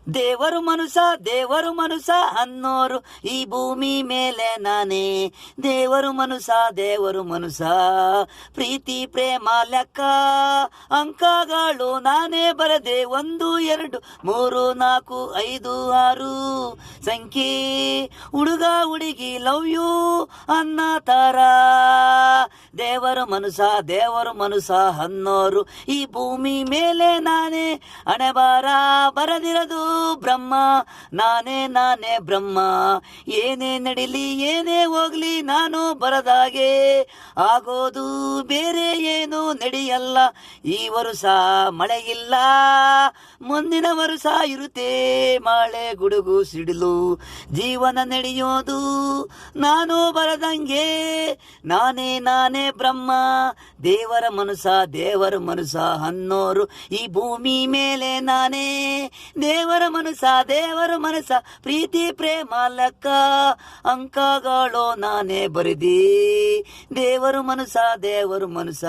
ದೇವರು ಮನುಸ ಅನ್ನೋರು ಈ ಭೂಮಿ ಮೇಲೆ ನಾನೇ. ದೇವರು ಮನುಸ ಪ್ರೀತಿ ಪ್ರೇಮ ಲೆಕ್ಕ ಅಂಕಗಳು ನಾನೇ ಬರದೆ 1 2 3 4 5 6 ಸಂಖ್ಯೆ ಹುಡುಗ ಹುಡುಗಿ ಲವ್ ಯು ಅನ್ನ ತರ. ದೇವರು ಮನುಸ ಅನ್ನೋರು ಈ ಭೂಮಿ ಮೇಲೆ ನಾನೇ. ಹಣೆಬಾರ ಬರದಿರದು ಬ್ರಹ್ಮ, ನಾನೇ ಬ್ರಹ್ಮ. ಏನೇ ನಡಿಲಿ ಏನೇ ಹೋಗ್ಲಿ ನಾನು ಬರದಾಗೆ ಆಗೋದು ಬೇರೆ ಏನು ನಡೆಯಲ್ಲ. ಈ ವರುಷ ಮಳೆಯಿಲ್ಲ, ಮುಂದಿನ ವರುಷ ಇರುತ್ತೆ ಮಳೆ ಗುಡುಗು ಸಿಡಿಲು. ಜೀವನ ನಡೆಯೋದು ನಾನು ಬರದಂಗೆ. ನಾನೇ ಬ್ರಹ್ಮ. ದೇವರ ಮನುಸ ಅನ್ನೋರು ಈ ಭೂಮಿ ಮೇಲೆ ನಾನೇ. ದೇವರ ಮನುಸ ಪ್ರೀತಿ ಪ್ರೇಮ ಲೆಕ್ಕ ಅಂಕಗಳು ನಾನೇ ಬರೆದಿ. ದೇವರು ಮನುಸ